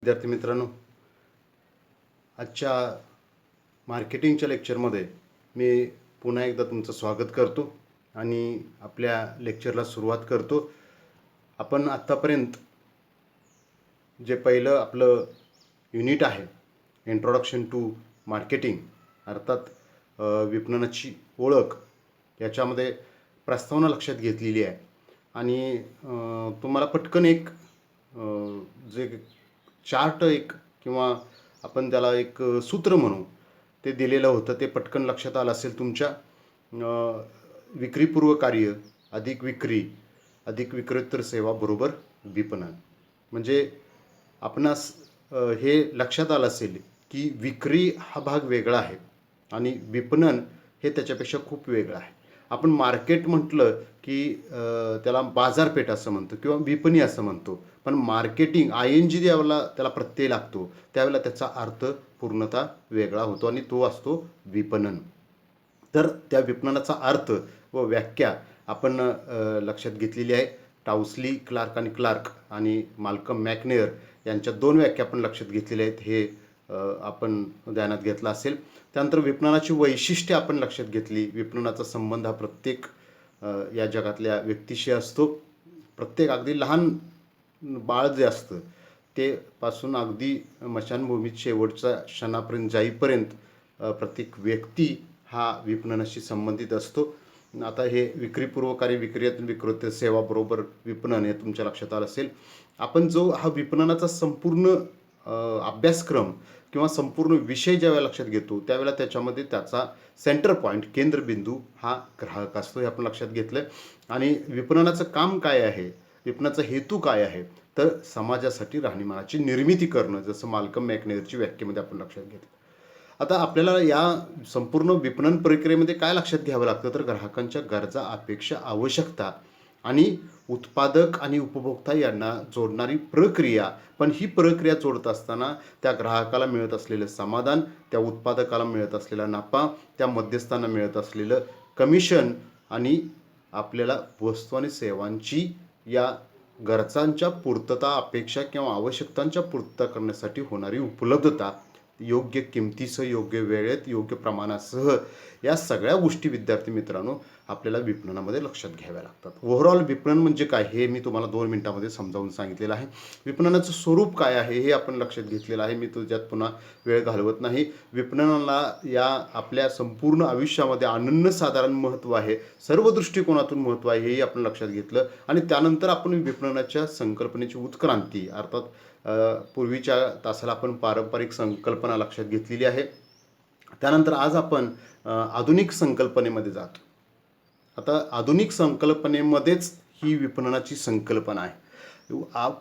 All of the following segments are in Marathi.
विद्यार्थी मित्रांनो, आजच्या मार्केटिंगच्या लेक्चरमध्ये मी पुन्हा एकदा तुमचं स्वागत करतो आणि आपल्या लेक्चरला सुरुवात करतो. आपण आत्तापर्यंत जे पहिलं आपलं युनिट आहे, इंट्रोडक्शन टू मार्केटिंग, अर्थात विपणनाची ओळख, याच्यामध्ये प्रस्तावना लक्षात घेतलेली आहे. आणि तुम्हाला पटकन एक जे चार्ट एक किंवा आपण त्याला एक सूत्र म्हणू ते दिलेलं होतं, ते पटकन लक्षात आलं असेल तुमच्या. विक्रीपूर्व कार्य अधिक विक्री अधिक विक्रोत्तर सेवा बरोबर विपणन. म्हणजे आपणास हे लक्षात आलं असेल की विक्री हा भाग वेगळा आहे आणि विपणन हे त्याच्यापेक्षा खूप वेगळं आहे. आपण मार्केट म्हटलं की त्याला बाजारपेठ असं म्हणतो किंवा विपणी असं म्हणतो, पण मार्केटिंग ING ज्यावेळेला त्याला प्रत्यय लागतो त्यावेळेला त्याचा अर्थ पूर्णतः वेगळा होतो आणि तो असतो विपणन. तर त्या विपणनाचा अर्थ व व्याख्या आपण लक्षात घेतलेली आहे. टाउसली, क्लार्क आणि माल्कम मॅकनेअर यांच्या 2 व्याख्या आपण लक्षात घेतलेल्या आहेत, हे आपण ध्यानात घेतलं असेल. त्यानंतर विपणनाची वैशिष्ट्ये आपण लक्षात घेतली. विपणनाचा संबंध हा प्रत्येक या जगातल्या व्यक्तीशी असतो. प्रत्येक अगदी लहान बाळ जे असतं ते पासून अगदी मशानभूमीत शेवटच्या क्षणापर्यंत जाईपर्यंत प्रत्येक व्यक्ती हा विपणनाशी संबंधित असतो. आता हे विक्रीपूर्व कार्य, विक्रीतून विक्रोत्तर सेवा बरोबर विपणन, हे तुमच्या लक्षात आलं असेल. आपण जो हा विपणनाचा संपूर्ण अभ्यासक्रम किंवा संपूर्ण विषय ज्यावेळेला लक्षात घेतो त्यावेळेला त्याच्यामध्ये त्याचा सेंटर पॉईंट, केंद्रबिंदू हा ग्राहक असतो, हे आपण लक्षात घेतलं. आणि विपणनाचं काम काय आहे, विपणनाचा हेतू काय आहे, तर समाजासाठी राहणीमानाची निर्मिती करणं, जसं माल्कम मॅकनेअरची व्याख्येमध्ये आपण लक्षात घेतलं. आता आपल्याला या संपूर्ण विपणन प्रक्रियेमध्ये काय लक्षात घ्यावं लागतं, तर ग्राहकांच्या गरजा, अपेक्षा, आवश्यकता आणि उत्पादक आणि उपभोक्ता यांना जोडणारी प्रक्रिया. पण ही प्रक्रिया जोडत असताना त्या ग्राहकाला मिळत असलेलं समाधान, त्या उत्पादकाला मिळत असलेला नफा, त्या मध्यस्थांना मिळत असलेलं कमिशन आणि आपल्याला वस्तू आणि सेवांची या गरजांच्या पूर्तता, अपेक्षा किंवा आवश्यकतांच्या पूर्तता करण्यासाठी होणारी उपलब्धता, योग्य किमतीसह, योग्य वेळेत, योग्य प्रमाणासह, या सगळ्या गोष्टी विद्यार्थी मित्रांनो आपल्याला विपणनामध्ये लक्षात घ्याव्या लागतात. ओव्हरऑल विपणन म्हणजे काय हे मी तुम्हाला 2 मिनिटांमध्ये समजावून सांगितलेलं आहे. विपणनाचं स्वरूप काय आहे हे आपण लक्षात घेतलेलं आहे. मी तुझ्यात पुन्हा वेळ घालवत नाही. विपणनाला या आपल्या संपूर्ण आयुष्यामध्ये अनन्यसाधारण महत्त्व आहे, सर्व दृष्टिकोनातून महत्त्व आहे, हेही आपण लक्षात घेतलं. आणि त्यानंतर आपण विपणनाच्या संकल्पनेची उत्क्रांती, अर्थात पूर्वीच्या तासाला आपण पारंपरिक संकल्पना लक्षात घेतलेली आहे. त्यानंतर आज आपण आधुनिक संकल्पनेमध्ये जातो. आता आधुनिक संकल्पनेमध्येच ही विपणनाची संकल्पना आहे.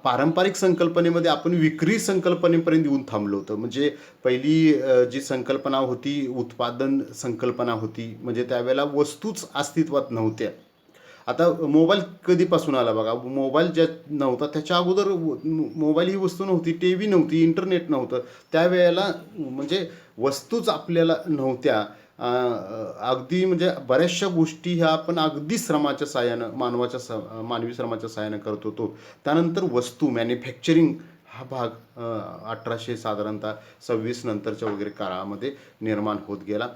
पारंपरिक संकल्पनेमध्ये आपण विक्री संकल्पनेपर्यंत येऊन थांबलो होतो. म्हणजे पहिली जी संकल्पना होती, उत्पादन संकल्पना होती, म्हणजे त्यावेळेला वस्तूच अस्तित्वात नव्हत्या. आता मोबाईल कधीपासून आला बघा. मोबाईल ज्या नव्हता त्याच्या अगोदर मोबाईल ही वस्तू नव्हती, TV नव्हती, इंटरनेट नव्हतं. त्यावेळेला म्हणजे वस्तूच आपल्याला नव्हत्या. अगदी म्हणजे बऱ्याचशा गोष्टी ह्या आपण अगदी श्रमाच्या साहाय्यानं, मानवी श्रमाच्या साहाय्यानं करत होतो. त्यानंतर वस्तू मॅन्युफॅक्चरिंग हा भाग 1800 साधारणतः 26 नंतरच्या वगैरे काळामध्ये निर्माण होत गेला.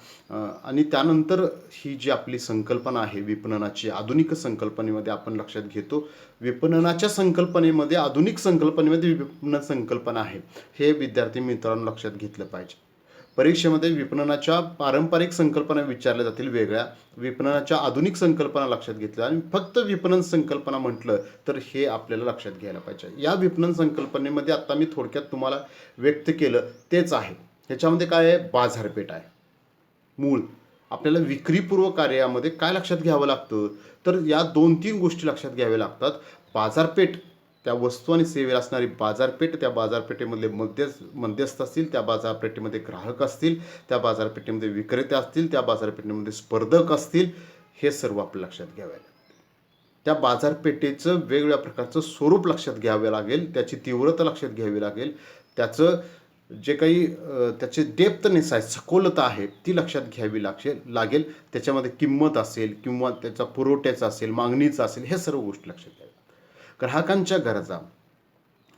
आणि त्यानंतर ही जी आपली संकल्पना आहे विपणनाची, आधुनिक संकल्पनेमध्ये आपण लक्षात घेतो. विपणनाच्या संकल्पनेमध्ये, आधुनिक संकल्पनेमध्ये विपणन संकल्पना आहे, हे विद्यार्थी मित्रांनो लक्षात घेतलं पाहिजे. परीक्षेमध्ये विपणनाच्या पारंपरिक संकल्पना विचारल्या जातील वेगळ्या, विपणनाच्या आधुनिक संकल्पना लक्षात घेतल्या, आणि फक्त विपणन संकल्पना म्हटलं तर हे आपल्याला लक्षात घ्यायला पाहिजे. या विपणन संकल्पनेमध्ये आता मी थोडक्यात तुम्हाला व्यक्त केलं तेच आहे. ह्याच्यामध्ये काय आहे, बाजारपेठ आहे मूळ. आपल्याला विक्रीपूर्व कार्यामध्ये काय लक्षात घ्यावं लागतं, तर या 2-3 गोष्टी लक्षात घ्याव्या लागतात. बाजारपेठ, त्या वस्तू आणि सेवेला असणारी बाजारपेठ, त्या बाजारपेठेमधले मध्यस्थ असतील, त्या बाजारपेठेमध्ये ग्राहक असतील, त्या बाजारपेठेमध्ये विक्रेते असतील, त्या बाजारपेठेमध्ये स्पर्धक असतील, हे सर्व आपल्याला लक्षात घ्यावे लागेल. त्या बाजारपेठेचं वेगवेगळ्या प्रकारचं स्वरूप लक्षात घ्यावे लागेल, त्याची तीव्रता लक्षात घ्यावी लागेल, त्याचं जे काही त्याचे डेप्थनेस आहे, सखोलता आहे, ती लक्षात घ्यावी लागेल. त्याच्यामध्ये किंमत असेल किंवा त्याचा पुरवठ्याचा असेल, मागणीचा असेल, हे सर्व गोष्टी लक्षात घ्याव्या. ग्राहकांच्या गरजा,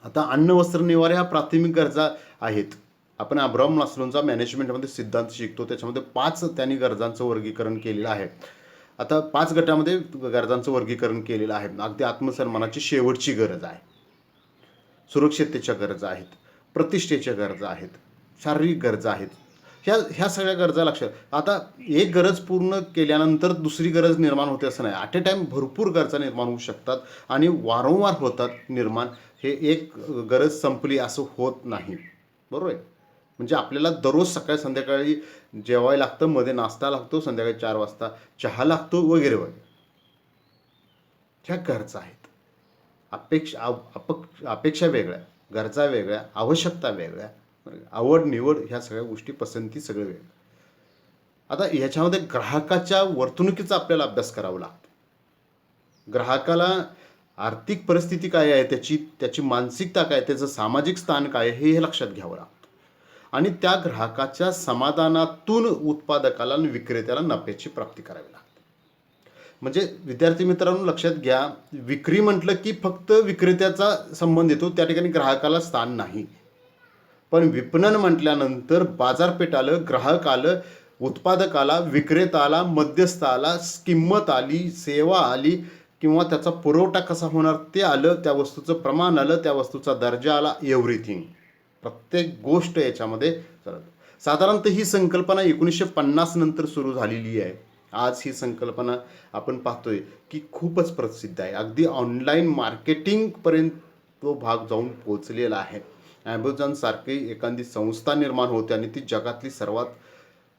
आता अन्न वस्त्र निवारा ह्या प्राथमिक गरजा आहेत. आपण अब्राहम मास्लोंचा मॅनेजमेंटमध्ये सिद्धांत शिकतो, त्याच्यामध्ये 5 त्यांनी गरजांचं वर्गीकरण केलेलं आहे. आता 5 गटामध्ये गरजांचं वर्गीकरण केलेलं आहे. अगदी आत्मसन्मानाची शेवटची गरज आहे, सुरक्षिततेच्या गरजा आहेत, प्रतिष्ठेच्या गरजा आहेत, शारीरिक गरजा आहेत. ह्या सगळ्या गरजा लक्षात. आता एक गरज पूर्ण केल्यानंतर दुसरी गरज निर्माण होते असं नाही. ॲट ए टाईम भरपूर गरजा निर्माण होऊ शकतात आणि वारंवार होतात निर्माण. हे एक गरज संपली असं होत नाही, बरोबर आहे. म्हणजे आपल्याला दररोज सकाळी संध्याकाळी जेवायला लागतं, मध्ये नाश्ता लागतो, संध्याकाळी 4 वाजता चहा लागतो वगैरे वगैरे. ह्या गरजा आहेत. अपेक्षा वेगळ्या, गरजा वेगळ्या, आवश्यकता वेगळ्या, आवड निवड ह्या सगळ्या गोष्टी, पसंती सगळं वेगळं. आता ह्याच्यामध्ये ग्राहकाच्या वर्तणुकीचा आपल्याला अभ्यास करावा लागतो. ग्राहकाला आर्थिक परिस्थिती काय आहे, त्याची मानसिकता काय, त्याचं सामाजिक स्थान काय हे लक्षात घ्यावं लागतं. आणि त्या ग्राहकाच्या समाधानातून उत्पादकाला आणि विक्रेत्याला नफ्याची प्राप्ती करावी लागते. म्हणजे विद्यार्थी मित्रांनो लक्षात घ्या, विक्री म्हटलं की फक्त विक्रेत्याचा संबंध येतो, त्या ठिकाणी ग्राहकाला स्थान नाही. पण विपणन म्हटल्यानंतर बाजारपेठ आलं, ग्राहक आलं, उत्पादक आला, विक्रेता आला, मध्यस्थ आला, किंमत आली, सेवा आली, किंवा त्याचा पुरवठा कसा होणार ते आलं, त्या वस्तूचं प्रमाण आलं, त्या वस्तूचा दर्जा आला, एव्हरीथिंग, प्रत्येक गोष्ट याच्यामध्ये चालत. साधारणतः ही संकल्पना 1950 नंतर सुरू झालेली आहे. आज ही संकल्पना आपण पाहतोय की खूपच प्रसिद्ध आहे. अगदी ऑनलाईन मार्केटिंगपर्यंत तो भाग जाऊन पोहोचलेला आहे. ॲमेझॉन सारखी एखादी संस्था निर्माण होते आणि ती जगातली सर्वात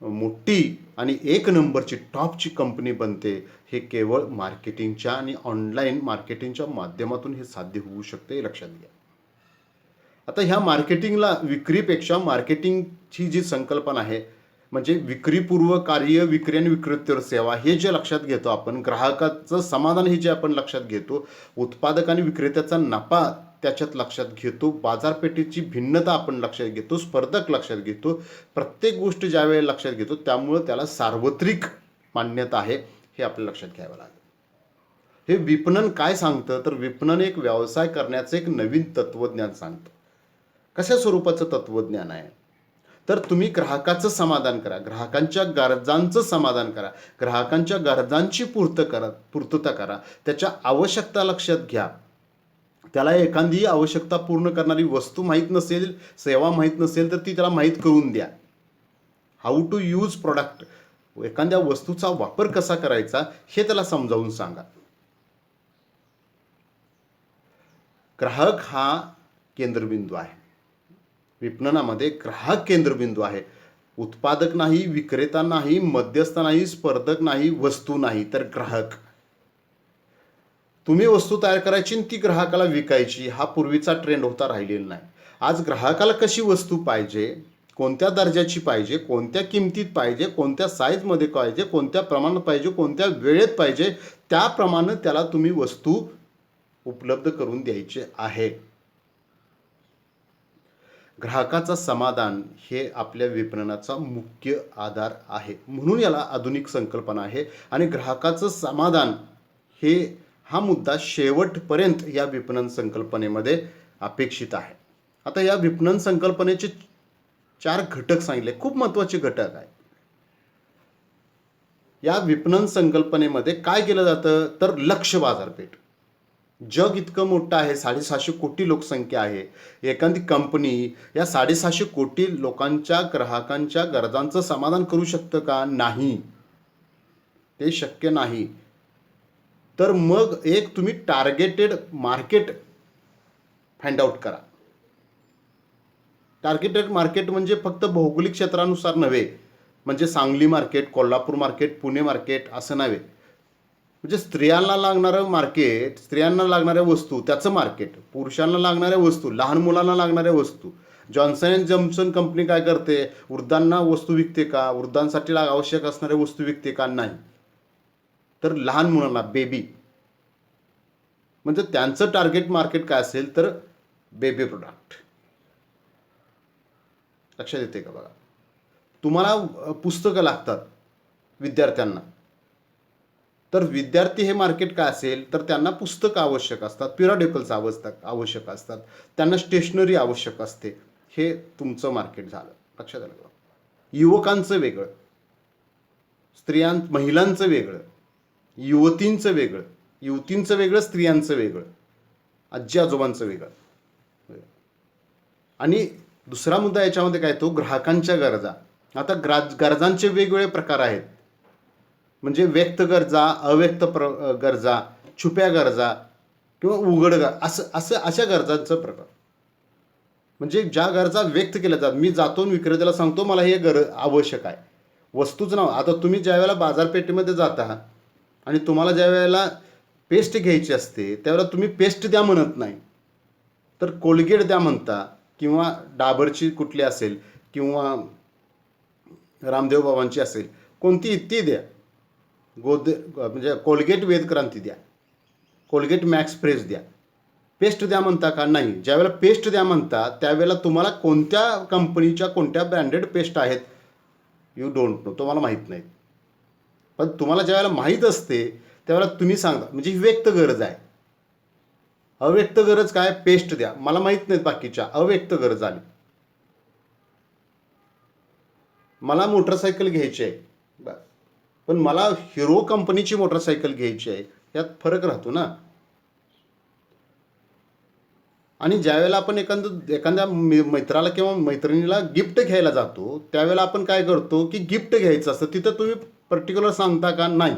मोठी आणि एक नंबरची टॉपची कंपनी बनते. हे केवळ मार्केटिंगच्या आणि ऑनलाईन मार्केटिंगच्या माध्यमातून हे साध्य होऊ शकते, लक्षात घ्या. आता ह्या मार्केटिंगला विक्रीपेक्षा मार्केटिंगची जी संकल्पना आहे, म्हणजे विक्रीपूर्व कार्य, विक्री आणि विक्रेतर सेवा हे जे लक्षात घेतो आपण, ग्राहकाचं समाधान हे जे आपण लक्षात घेतो, उत्पादक आणि विक्रेत्याचा नफा त्याच्यात लक्षात घेतो, बाजारपेठेची भिन्नता आपण लक्षात घेतो, स्पर्धक लक्षात घेतो, प्रत्येक गोष्ट ज्या वेळेला लक्षात घेतो त्यामुळं त्याला सार्वत्रिक मान्यता आहे हे आपल्याला लक्षात घ्यावं लागेल. हे विपणन काय सांगतं, तर विपणन एक व्यवसाय करण्याचं एक नवीन तत्वज्ञान सांगतं. कशा स्वरूपाचं तत्वज्ञान आहे, तर तुम्ही ग्राहकाचं समाधान करा, ग्राहकांच्या गरजांचं समाधान करा, ग्राहकांच्या गरजांची पूर्तता करा, त्याच्या आवश्यकता लक्षात घ्या. त्याला एखादी आवश्यकता पूर्ण करणारी वस्तू माहीत नसेल, सेवा माहीत नसेल, तर ती त्याला माहीत करून द्या. हाऊ टू यूज प्रोडक्ट, एखाद्या वस्तूचा वापर कसा करायचा हे त्याला समजावून सांगा. ग्राहक हा केंद्रबिंदू आहे. विपणनामध्ये ग्राहक केंद्रबिंदू आहे. उत्पादक नाही, विक्रेता नाही, मध्यस्थ नाही, स्पर्धक नाही, वस्तू नाही, तर ग्राहक. तुम्ही वस्तू तयार करायची आणि ती ग्राहकाला विकायची, हा पूर्वीचा ट्रेंड होता, राहिलेला नाही. आज ग्राहकाला कशी वस्तू पाहिजे, कोणत्या दर्जाची पाहिजे, कोणत्या किमतीत पाहिजे, कोणत्या साईजमध्ये पाहिजे, कोणत्या प्रमाणात पाहिजे, कोणत्या वेळेत पाहिजे, त्याप्रमाणे त्याला तुम्ही वस्तू उपलब्ध करून द्यायची आहे. ग्राहकाचं समाधान हे आपल्या विपणनाचा मुख्य आधार आहे, म्हणून याला आधुनिक संकल्पना आहे. आणि ग्राहकाचं समाधान हा मुद्दा शेवटपर्यंत या विपणन संकल्पनेमध्ये अपेक्षित आहे. आता या विपणन संकल्पनेचे 4 घटक सांगितले, खूप महत्त्वाचे घटक आहेत. या विपणन संकल्पनेमध्ये काय केलं जातं, तर लक्ष्य बाजारपेठ. जग इतकं मोठं आहे, 750 कोटी लोकसंख्या आहे. एखादी कंपनी या 750 कोटी लोकांच्या ग्राहकांच्या गरजांचं समाधान करू शकतं का? नाही, ते शक्य नाही. तर मग एक तुम्ही टार्गेटेड मार्केट फाइंड आउट करा. टार्गेटेड मार्केट म्हणजे फक्त भौगोलिक क्षेत्रानुसार नव्हे, म्हणजे Sangli market, Kolhapur market, Pune market असं नव्हे. म्हणजे स्त्रियांना लागणारं मार्केट, स्त्रियांना लागणाऱ्या वस्तू त्याचं मार्केट, पुरुषांना लागणाऱ्या वस्तू, लहान मुलांना लागणाऱ्या वस्तू. जॉन्सन अँड जॉन्सन कंपनी काय करते, वृद्धांना वस्तू विकते का, वृद्धांसाठी आवश्यक असणाऱ्या वस्तू विकते का? नाही, तर लहान मुलांना, बेबी. म्हणजे त्यांचं टार्गेट मार्केट काय असेल, तर बेबी प्रोडक्ट. लक्षात येते का? बघा, तुम्हाला पुस्तकं लागतात विद्यार्थ्यांना, तर विद्यार्थी हे मार्केट काय असेल तर त्यांना पुस्तकं आवश्यक असतात, पिरियडिकल्स आवश्यक असतात, त्यांना स्टेशनरी आवश्यक असते. हे तुमचं मार्केट झालं. लक्षात आलं का? युवकांचं वेगळं, महिलांचं वेगळं, युवतींचं वेगळं, युवतींचं वेगळं, स्त्रियांचं वेगळं, आजी आजोबांचं वेगळं. आणि दुसरा मुद्दा याच्यामध्ये काय तो ग्राहकांच्या गरजा. आता गरजांचे वेगवेगळे प्रकार आहेत. म्हणजे व्यक्त गरजा, अव्यक्त गरजा, छुप्या गरजा किंवा उघड अशा गरजांचा प्रकार. म्हणजे ज्या गरजा व्यक्त केल्या जातात, मी जातो विक्रेत्याला सांगतो मला हे आवश्यक आहे, वस्तूच नाव. आता तुम्ही ज्या वेळेला बाजारपेठेमध्ये जाता आणि तुम्हाला ज्या वेळेला पेस्ट घ्यायची असते त्यावेळेला तुम्ही पेस्ट द्या म्हणत नाही, तर कोलगेट द्या म्हणता, किंवा डाबरची कुठली असेल किंवा रामदेव बाबांची असेल, कोणती ती द्या. म्हणजे कोलगेट वेदक्रांती द्या, कोलगेट मॅक्स फ्रेश द्या. पेस्ट द्या म्हणता का? नाही. ज्यावेळेला पेस्ट द्या म्हणता त्यावेळेला तुम्हाला कोणत्या कंपनीच्या कोणत्या ब्रँडेड पेस्ट आहेत यू डोंट नो, तुम्हाला माहीत नाही. पण तुम्हाला ज्यावेळेला माहीत असते त्यावेळेला तुम्ही सांगा. म्हणजे ही व्यक्त गरज आहे. अव्यक्त गरज काय? पेस्ट द्या. मला माहीत नाहीत बाकीच्या, अव्यक्त गरज आली. मला मोटरसायकल घ्यायची आहे बस, पण मला हिरो कंपनीची मोटरसायकल घ्यायची आहे, यात फरक राहतो ना. आणि ज्यावेळेला आपण एखाद्या मित्राला किंवा मैत्रिणीला गिफ्ट घ्यायला जातो त्यावेळेला आपण काय करतो की गिफ्ट घ्यायचं असतं, तिथं तुम्ही पर्टिक्युलर सांगता का? नाही.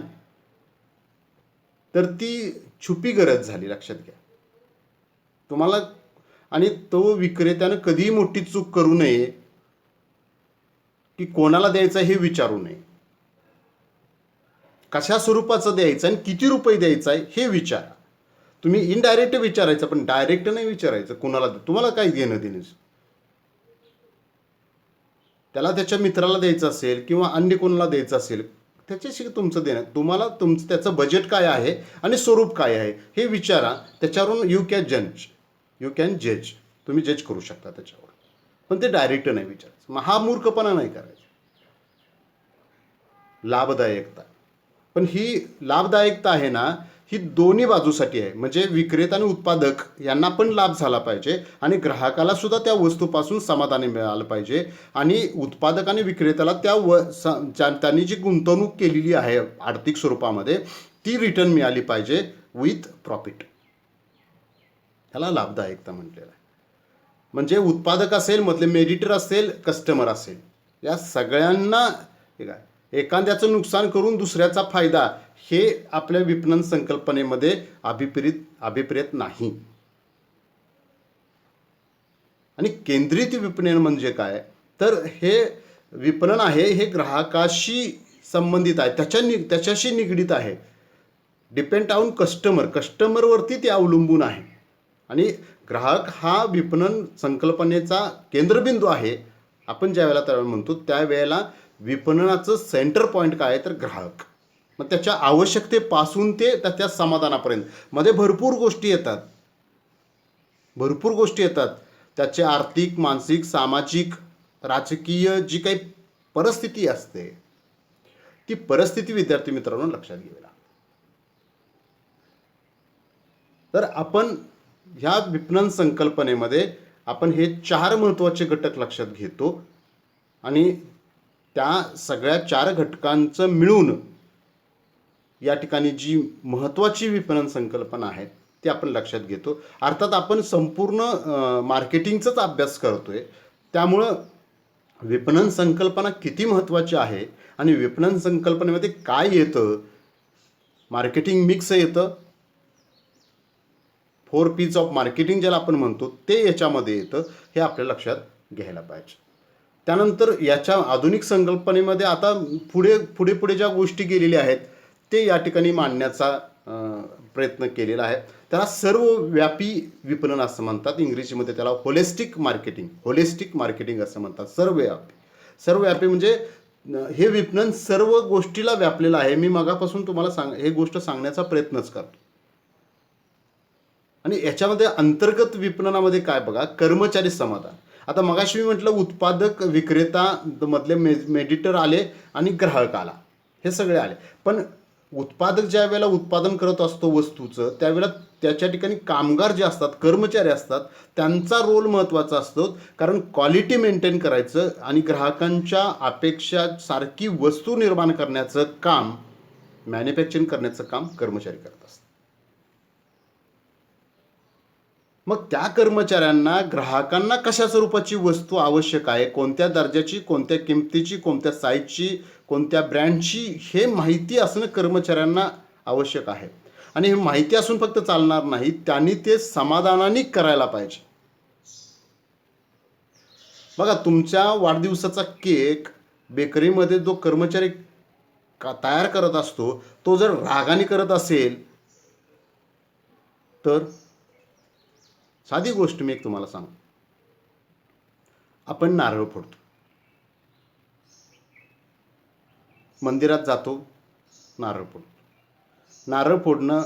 तर ती छुपी गरज झाली, लक्षात घ्या तुम्हाला. आणि तो विक्रेत्यानं कधीही मोठी चूक करू नये की कोणाला द्यायचं हे विचारू नये, कशा स्वरूपाचं द्यायचं आणि किती रुपये द्यायचं आहे हे विचारा. तुम्ही इनडायरेक्ट विचारायचं, पण डायरेक्ट नाही विचारायचं कोणाला. तुम्हाला काय घेणं देणं, त्याला त्याच्या मित्राला द्यायचं असेल किंवा अन्य कोणाला द्यायचं असेल त्याच्याशी तुमचं देणं. तुम्हाला त्याचं बजेट काय आहे आणि स्वरूप काय आहे हे विचारा. त्याच्यावरून यू कॅन जज, तुम्ही जज करू शकता त्याच्यावर. पण ते डायरेक्ट नाही विचारायचं. मग हा मूर्खपणा नाही करायचा. लाभदायकता, पण ही लाभदायकता आहे ना, ही दोन्ही बाजूसाठी आहे. म्हणजे विक्रेता आणि उत्पादक यांना पण लाभ झाला पाहिजे आणि ग्राहकाला सुद्धा त्या वस्तूपासून समाधानी मिळालं पाहिजे. आणि उत्पादक आणि विक्रेत्याला त्यांनी जी गुंतवणूक केलेली आहे आर्थिक स्वरूपामध्ये ती रिटर्न मिळाली पाहिजे विथ प्रॉफिट. ह्याला लाभदायकता म्हटलेलं आहे. म्हणजे उत्पादक असेल, मधले मेडिटर असेल, कस्टमर असेल, या सगळ्यांना एखाद्याचं नुकसान करून दुसऱ्याचा फायदा, हे आपल्या विपणन संकल्पनेमध्ये अभिप्रेत नाही. आणि केंद्रित विपणन म्हणजे काय? तर हे विपणन आहे हे ग्राहकाशी संबंधित आहे, त्याच्याशी निगडीत आहे. डिपेंड ऑन कस्टमरवरती ते अवलंबून आहे. आणि ग्राहक हा विपणन संकल्पनेचा केंद्रबिंदू आहे. आपण ज्या वेळेला त्यावेळेला म्हणतो त्यावेळेला विपणनाचं सेंटर पॉईंट काय आहे तर ग्राहक. मग त्याच्या आवश्यकतेपासून ते त्याच्या समाधानापर्यंत मध्ये भरपूर गोष्टी येतात. त्याचे आर्थिक, मानसिक, सामाजिक, राजकीय जी काही परिस्थिती असते ती परिस्थिती विद्यार्थी मित्रांनो लक्षात घ्यावी. तर आपण ह्या विपणन संकल्पनेमध्ये आपण हे 4 महत्त्वाचे घटक लक्षात घेतो आणि त्या सगळ्या 4 घटकांचं मिळून या ठिकाणी जी महत्त्वाची विपणन संकल्पना आहे ती आपण लक्षात घेतो. अर्थात आपण संपूर्ण मार्केटिंगचाच अभ्यास करतोय, त्यामुळं विपणन संकल्पना किती महत्त्वाची आहे आणि विपणन संकल्पनेमध्ये काय येतं, मार्केटिंग मिक्स येतं, 4 P's ऑफ मार्केटिंग ज्याला आपण म्हणतो ते याच्यामध्ये येतं, हे आपल्या लक्षात घ्यायला पाहिजे. त्यानंतर याच्या आधुनिक संकल्पनेमध्ये आता पुढे ज्या गोष्टी गेलेल्या आहेत ते या ठिकाणी मांडण्याचा प्रयत्न केलेला आहे. त्याला सर्वव्यापी विपणन असं म्हणतात. इंग्रजीमध्ये त्याला होलिस्टिक मार्केटिंग असं म्हणतात. सर्वव्यापी म्हणजे हे विपणन सर्व गोष्टीला व्यापलेलं आहे. मी मगापासून तुम्हाला हे गोष्ट सांगण्याचा प्रयत्नच करतो. आणि याच्यामध्ये अंतर्गत विपणनामध्ये काय बघा, कर्मचारी समाधान. आता मगाशी मी म्हटलं उत्पादक, विक्रेता मधले मेडिटर आले आणि ग्राहक आला, हे सगळे आले. पण उत्पादक ज्या वेळेला उत्पादन करत असतो वस्तूचं, त्यावेळेला त्याच्या ठिकाणी कामगार जे असतात, कर्मचारी असतात, त्यांचा रोल महत्त्वाचा असतो. कारण क्वालिटी मेंटेन करायचं आणि ग्राहकांच्या अपेक्षा सारखी वस्तू निर्माण करण्याचं काम, मॅन्युफॅक्चरिंग करण्याचं काम कर्मचारी करत असतात. मग त्या कर्मचाऱ्यांना ग्राहकांना कशा स्वरूपाची वस्तू आवश्यक आहे, कोणत्या दर्जाची, कोणत्या किमतीची, कोणत्या साईजची, कोणत्या ब्रँडची, हे माहिती असणं कर्मचाऱ्यांना आवश्यक आहे. आणि हे माहिती असून फक्त चालणार नाही, त्यांनी ते समाधानाने करायला पाहिजे. बघा, तुमच्या वाढदिवसाचा केक बेकरीमध्ये जो कर्मचारी तयार करत असतो, तो जर रागाने करत असेल तर, साधी गोष्ट मी एक तुम्हाला सांगतो. आपण नारळ फोडतो, मंदिरात जातो, नारळ फोडतो. नारळ फोडणं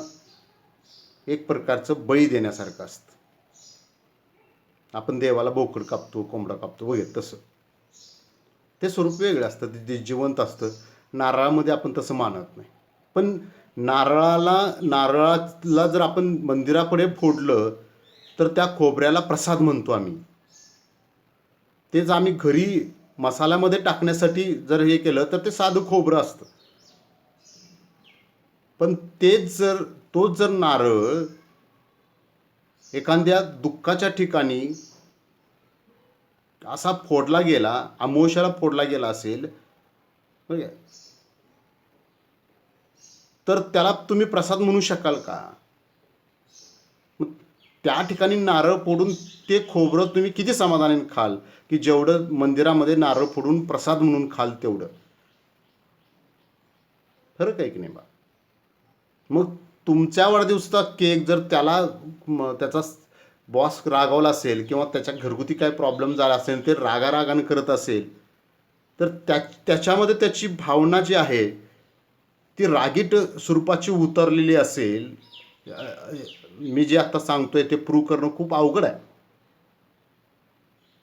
एक प्रकारचं बळी देण्यासारखं असतं. आपण देवाला बोकड कापतो, कोंबडा कापतो वगैरे, तसं ते स्वरूप वेगळं असतं, ते जिवंत असतं. नारळामध्ये आपण तसं मानत नाही. पण नारळाला जर आपण मंदिरापुढे फोडलं तर त्या खोबऱ्याला प्रसाद म्हणतो आम्ही. तेच आम्ही घरी मसाल्यामध्ये टाकण्यासाठी जर हे केलं तर ते साधं खोबरं असतं. पण तोच जर नारळ एखाद्या दुःखाच्या ठिकाणी असा फोडला गेला, अमावस्याला फोडला गेला असेल, तर त्याला तुम्ही प्रसाद म्हणू शकाल का? त्या ठिकाणी नारळ फोडून ते खोबरं तुम्ही किती समाधानाने खाल, की जेवढं मंदिरामध्ये नारळ फोडून प्रसाद म्हणून खाल तेवढं. फरक आहे की नाही बा? मग तुमच्या वाढदिवसाचा केक जर त्याचा बॉस रागावला असेल किंवा त्याच्या घरगुती काय प्रॉब्लेम झाला असेल, ते रागाने करत असेल, तर त्याच्यामध्ये त्याची भावना जी आहे ती रागीट स्वरूपाची उतरलेली असेल. मी जे आता सांगतोय ते प्रूव्ह करणं खूप अवघड आहे.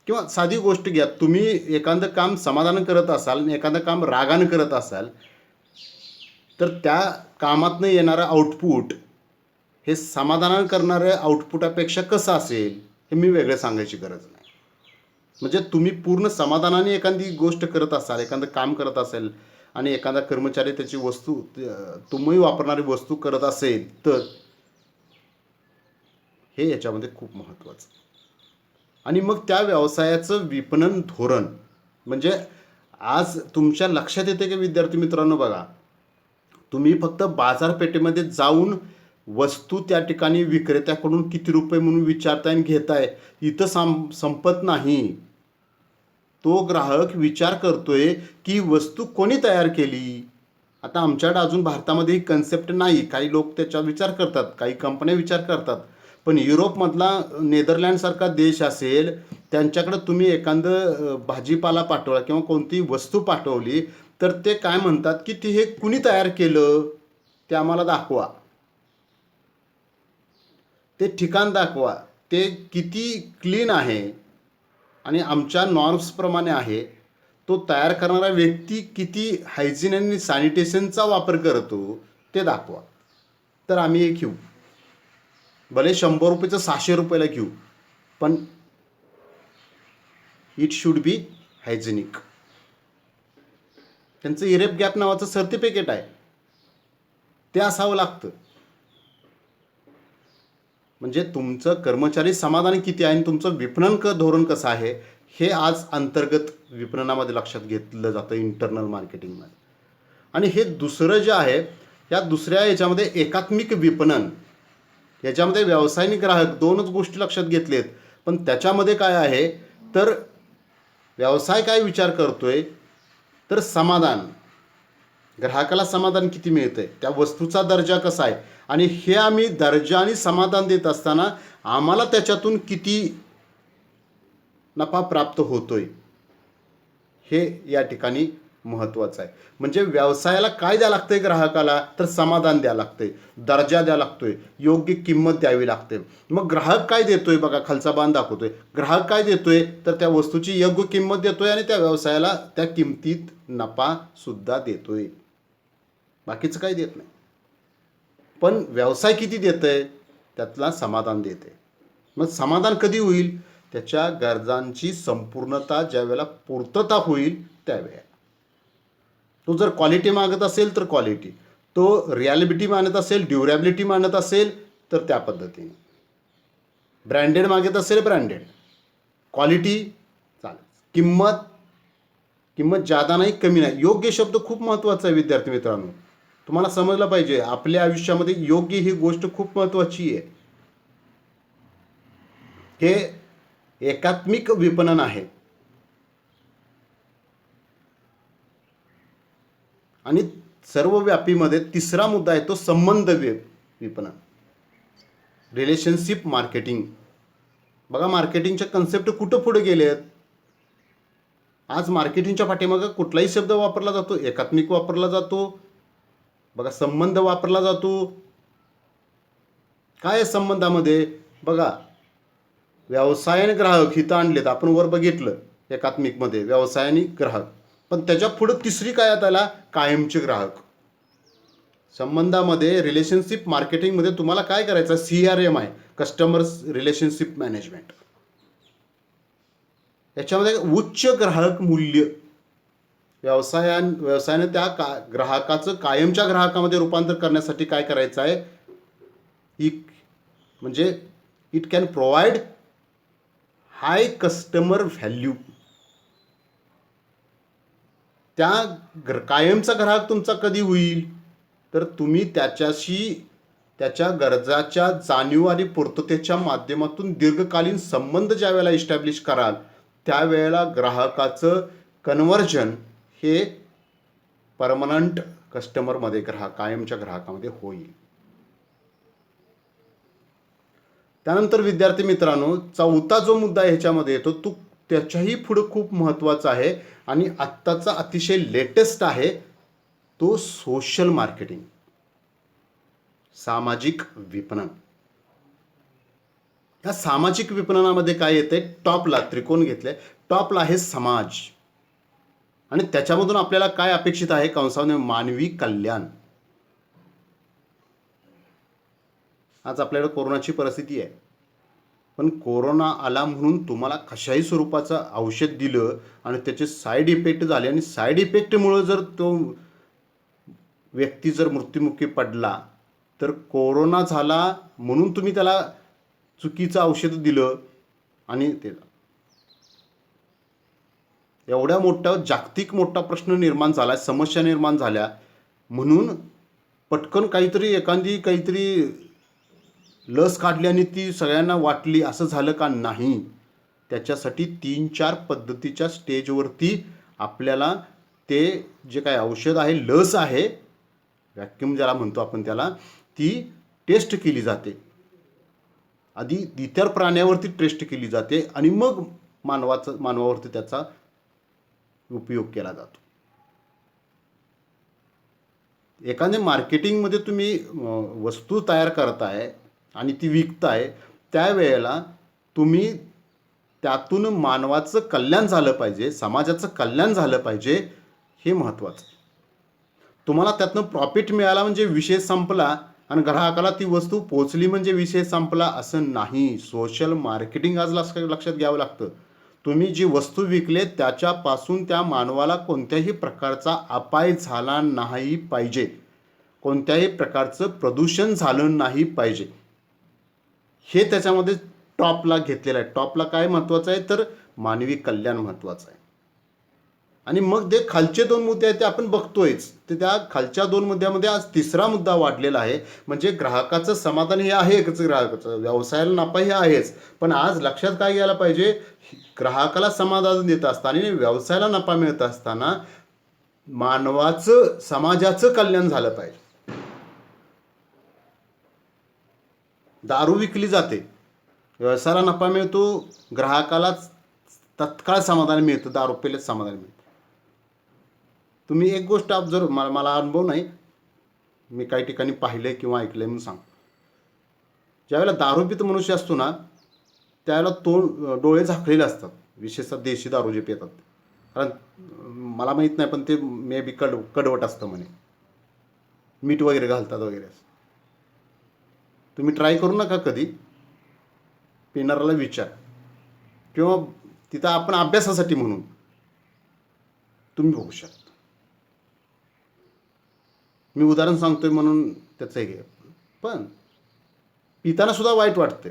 किंवा साधी गोष्ट घ्या, तुम्ही एखादं काम समाधान करत असाल, एखादं काम रागानं करत असाल, तर त्या कामातनं येणारं आउटपुट हे समाधान करणाऱ्या आउटपुटापेक्षा कसं असेल हे मी वेगळं सांगायची गरज नाही. म्हणजे तुम्ही पूर्ण समाधानाने एखादी गोष्ट करत असाल, एखादं काम करत असेल आणि एखादा कर्मचारी त्याची वस्तू, तुम्ही वापरणारी वस्तू करत असेल, तर हे याच्यामध्ये खूप महत्त्वाचं. आणि मग त्या व्यवसायाचं विपणन धोरण म्हणजे आज तुमच्या लक्षात येते की विद्यार्थी मित्रांनो, बघा, तुम्ही फक्त बाजारपेठेमध्ये जाऊन वस्तू त्या ठिकाणी विक्रेत्याकडून किती रुपये म्हणून विचारताय आणि घेताय, इथं संपत नाही. तो ग्राहक विचार करतोय की वस्तू कोणी तयार केली. आता आमच्याकडे अजून भारतामध्ये ही कन्सेप्ट नाही. काही लोक त्याचा विचार करतात, काही कंपन्या विचार करतात. पण युरोपमधला नेदरलँडसारखा देश असेल, त्यांच्याकडे तुम्ही एखादं भाजीपाला पाठवला किंवा कोणती वस्तू पाठवली तर ते काय म्हणतात की हे कुणी तयार केलं ते आम्हाला दाखवा, ते ठिकाण दाखवा, ते किती क्लीन आहे आणि आमच्या नॉर्म्सप्रमाणे आहे, तो तयार करणारा व्यक्ती किती हायजीन आणि सॅनिटेशनचा वापर करतो ते दाखवा, तर आम्ही हे घेऊ. भले 100 रुपयेचं 600 रुपयाला घेऊ, पण इट शुड बी हायजेनिक. त्यांचं इरेप गॅप नावाचं सर्टिफिकेट आहे, ते असावं लागतं. म्हणजे तुमचं कर्मचारी समाधानी किती आहे आणि तुमचं विपणन धोरण कसं आहे हे आज अंतर्गत विपणनामध्ये लक्षात घेतलं जातं, इंटरनल मार्केटिंगमध्ये. आणि हे दुसरं जे आहे, या दुसऱ्या याच्यामध्ये एकात्मिक विपणन, याच्यामध्ये व्यवसाय आणि ग्राहक दोनच गोष्टी लक्षात घेतलेत. पण त्याच्यामध्ये काय आहे तर व्यवसाय काय विचार करतोय तर समाधान, ग्राहकाला समाधान किती मिळतंय, त्या वस्तूचा दर्जा कसा आहे, आणि हे आम्ही दर्जा आणि समाधान देत असताना आम्हाला त्याच्यातून किती नफा प्राप्त होतोय हे या ठिकाणी महत्त्वाचं आहे. म्हणजे व्यवसायाला काय द्यावं लागतंय ग्राहकाला तर समाधान द्यावं लागतंय, दर्जा द्यावा लागतोय, योग्य किंमत द्यावी लागते. मग ग्राहक काय देतोय, बघा खालचा बाण दाखवतोय, ग्राहक काय देतोय तर त्या वस्तूची योग्य किंमत देतोय आणि त्या व्यवसायाला त्या किमतीत नफा सुद्धा देतोय. बाकीचं काही देत नाही. पण व्यवसाय किती देतंय त्यातला समाधान देते. मग समाधान कधी होईल? त्याच्या गरजांची संपूर्णता ज्यावेळेला पूर्तता होईल त्यावेळेला. तो जर क्वालिटी मागत असेल तर क्वालिटी, तो रिॲलिबिलिटी मानत असेल, ड्युरेबिलिटी मानत असेल तर त्या पद्धतीने, ब्रँडेड मागत असेल ब्रँडेड, क्वालिटी चालेल, किंमत किंमत जादा नाही कमी नाही. योग्य शब्द खूप महत्त्वाचा आहे विद्यार्थी मित्रांनो. तुम्हाला समजलं पाहिजे आपल्या आयुष्यामध्ये योग्य ही गोष्ट खूप महत्त्वाची आहे. हे एकात्मिक विपणन आहे. आणि सर्वव्यापीमध्ये तिसरा मुद्दा आहे तो संबंध विपणन, रिलेशनशिप मार्केटिंग. बघा मार्केटिंगचे कन्सेप्ट कुठं पुढे गेलेत. आज मार्केटिंगच्या पाठीमागं कुठलाही शब्द वापरला जातो, एकात्मिक वापरला जातो, बघा संबंध वापरला जातो. काय आहे संबंधामध्ये? बघा व्यवसाय आणि ग्राहक इथं आणलेत आपण, वर बघितलं एकात्मिकमध्ये व्यवसाय आणि ग्राहक. पण त्याच्या पुढे तिसरी काय त्याला? कायमचे ग्राहक. संबंधामध्ये रिलेशनशिप मार्केटिंगमध्ये तुम्हाला काय करायचं? CRM आहे, कस्टमर रिलेशनशिप मॅनेजमेंट. याच्यामध्ये उच्च ग्राहक मूल्य, व्यवसायाने त्या ग्राहकाचं कायमच्या ग्राहकामध्ये रूपांतर करण्यासाठी काय करायचं आहे? म्हणजे it can provide high customer value. त्या कायमचा ग्राहक तुमचा कधी होईल? तर तुम्ही त्याच्या गरजाच्या जाणीव आणि पूर्ततेच्या माध्यमातून दीर्घकालीन संबंध ज्या वेळेला इस्टॅब्लिश कराल त्यावेळेला ग्राहकाचं कन्व्हर्जन हे परमनंट कस्टमरमध्ये, कायमच्या ग्राहकामध्ये होईल. त्यानंतर विद्यार्थी मित्रांनो, चौथा जो मुद्दा ह्याच्यामध्ये येतो तो त्याच्याही पुढं खूप महत्त्वाचा आहे आणि आत्ताचा अतिशय लेटेस्ट आहे तो सोशल मार्केटिंग, सामाजिक विपणन. या सामाजिक विपणनामध्ये काय येते? टॉपला त्रिकोण घेतले, टॉपला आहे समाज आणि त्याच्यामधून आपल्याला काय अपेक्षित आहे? कंसामध्ये मानवी कल्याण. आज आपल्याकडे कोरोनाची परिस्थिती आहे, पण कोरोना आला म्हणून तुम्हाला कशाही स्वरूपाचं औषध दिलं आणि त्याचे साईड इफेक्ट झाले आणि साईड इफेक्टमुळं जर तो व्यक्ती जर मृत्युमुखी पडला तर कोरोना झाला म्हणून तुम्ही त्याला चुकीचं औषध दिलं आणि ते एवढ्या मोठा जागतिक मोठा प्रश्न निर्माण झाला, समस्या निर्माण झाल्या म्हणून पटकन काहीतरी लस काढली आणि ती सगळ्यांना वाटली, असं झालं का? नाही. त्याच्यासाठी 3-4 पद्धतीच्या स्टेजवरती आपल्याला ते जे काय औषध आहे, लस आहे, व्हॅक्यूम ज्याला म्हणतो आपण त्याला, ती टेस्ट केली जाते. आधी इतर प्राण्यावरती टेस्ट केली जाते आणि मग मानवावरती त्याचा उपयोग केला जातो. एखाद्या मार्केटिंगमध्ये तुम्ही वस्तू तयार करताय आणि ती विकताय त्यावेळेला तुम्ही त्यातून मानवाचं कल्याण झालं पाहिजे, समाजाचं कल्याण झालं पाहिजे, हे महत्त्वाचं. तुम्हाला त्यातनं प्रॉफिट मिळाला म्हणजे विषय संपला आणि ग्राहकाला ती वस्तू पोचली म्हणजे विषय संपला असं नाही. सोशल मार्केटिंग आज लक्षात घ्यावं लागतं. तुम्ही जी वस्तू विकले त्याच्यापासून त्या मानवाला कोणत्याही प्रकारचा अपाय झाला नाही पाहिजे, कोणत्याही प्रकारचं प्रदूषण झालं नाही पाहिजे, हे त्याच्यामध्ये टॉपला घेतलेलं आहे. टॉपला काय महत्त्वाचं आहे? तर मानवी कल्याण महत्त्वाचं आहे. आणि मग ते खालचे 2 मुद्दे आहेत ते आपण बघतोयच. तर त्या खालच्या 2 मुद्द्यामध्ये आज तिसरा मुद्दा वाढलेला आहे, म्हणजे ग्राहकाचं समाधान हे आहेच, ग्राहकाचं व्यवसायाला नफा हे आहेच, पण आज लक्षात काय घ्यायला पाहिजे? ग्राहकाला समाधान देत असताना आणि व्यवसायाला नफा मिळत असताना मानवाचं, समाजाचं कल्याण झालं पाहिजे. दारू विकली जाते, व्यवसायाला नफा मिळतो, ग्राहकाला तत्काळ समाधान मिळतं, दारू पेलेच समाधान मिळतं. तुम्ही एक गोष्ट ऑब्झर्व, मला अनुभव नाही, मी काही ठिकाणी पाहिलं किंवा ऐकलं म्हणून सांगतो. ज्यावेळेला दारू पित मनुष्य असतो ना त्यावेळेला डोळे झाकलेले असतात, विशेषतः देशी दारू जे पितात. कारण मला माहीत नाही पण ते मे बी कडवट असतं म्हणे. मीठ वगैरे घालतात वगैरे असं. तुम्ही ट्राय करू नका कधी, पिणाराला विचार, किंवा तिथं आपण अभ्यासासाठी म्हणून तुम्ही बघू शकता. मी उदाहरण सांगतोय म्हणून त्याचं हे, पण पिताना सुद्धा वाईट वाटते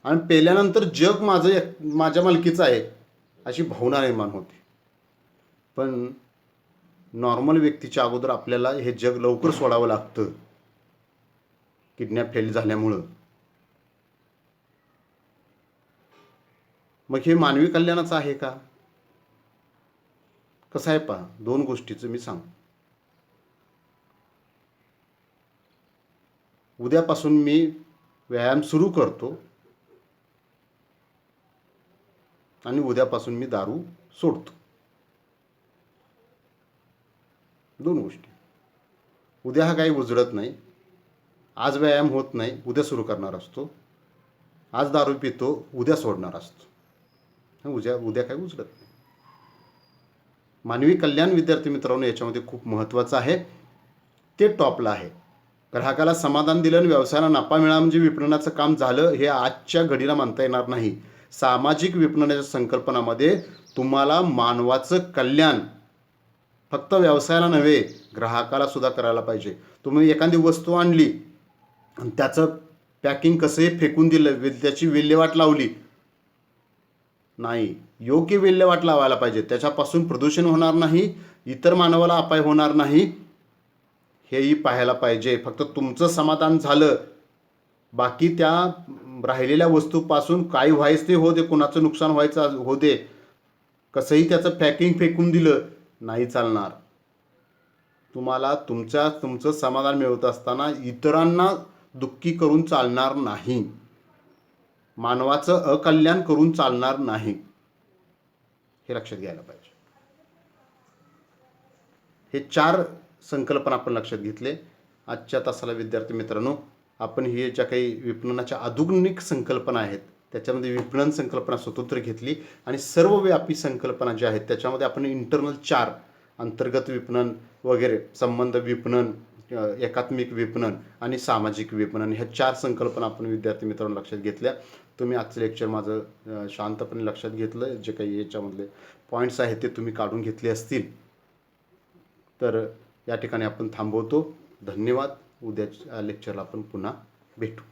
आणि पेल्यानंतर जग माझ्या मालकीचं आहे अशी भावना निर्माण होते. पण नॉर्मल व्यक्तीच्या अगोदर आपल्याला हे जग लवकर सोडावं लागतं किडनॅप फेल झाल्यामुळं. मग हे मानवी कल्याणाचं आहे का? कसं आहे पहा, दोन गोष्टीचं मी सांग. उद्यापासून मी व्यायाम सुरू करतो आणि उद्यापासून मी दारू सोडतो. दोन गोष्टी. उद्या हा काही उजळत नाही. आज व्यायाम होत नाही, उद्या सुरू करणार असतो. आज दारू पितो, उद्या सोडणार असतो. उद्या काही उजळत नाही. मानवी कल्याण विद्यार्थी मित्रांनो याच्यामध्ये खूप महत्त्वाचं आहे. ते टॉपला आहे. ग्राहकाला समाधान दिलं आणि व्यवसायाला नफा मिळाला म्हणजे विपणनाचं काम झालं हे आजच्या घडीला म्हणता येणार नाही. सामाजिक विपणनाच्या संकल्पनामध्ये तुम्हाला मानवाचं कल्याण फक्त व्यवसायाला नव्हे, ग्राहकाला सुद्धा करायला पाहिजे. तुम्ही एखादी वस्तू आणली आणि त्याचं पॅकिंग कसंही फेकून दिलं, त्याची विल्हेवाट लावली नाही, योग्य विल्हेवाट लावायला पाहिजे. त्याच्यापासून प्रदूषण होणार नाही, इतर मानवाला अपाय होणार नाही, हेही पाहायला पाहिजे. फक्त तुमचं समाधान झालं, बाकी त्या राहिलेल्या वस्तूपासून काय व्हायचं ते हो दे, कुणाचं नुकसान व्हायचं हो दे, कसंही त्याचं पॅकिंग फेकून दिलं नाही चालणार. तुम्हाला तुमचं समाधान मिळवत असताना इतरांना दुःखी करून चालणार नाही, मानवाचं अकल्याण करून चालणार नाही, हे लक्षात घ्यायला पाहिजे. हे 4 संकल्पना आपण लक्षात घेतले. आजच्या तासाला विद्यार्थी मित्रांनो, आपण हे ज्या काही विपणनाच्या आधुनिक संकल्पना आहेत त्याच्यामध्ये विपणन संकल्पना स्वतंत्र घेतली आणि सर्वव्यापी संकल्पना ज्या आहेत त्याच्यामध्ये आपण इंटरनल 4 अंतर्गत विपणन वगैरे, संबंध विपणन, एकात्मिक विपणन आणि विपणन, ह्या 4 संकल्पना आपण विद्यार्थी मित्रांनो लक्षात घेतल्या. तुम्ही आजचं लेक्चर माझं शांतपणे लक्षात घेतलं, जे काही याच्यामधले पॉईंट्स आहेत ते तुम्ही काढून घेतले असतील. तर या ठिकाणी आपण थांबवतो. धन्यवाद. उद्याच्या लेक्चरला आपण पुन्हा भेटू.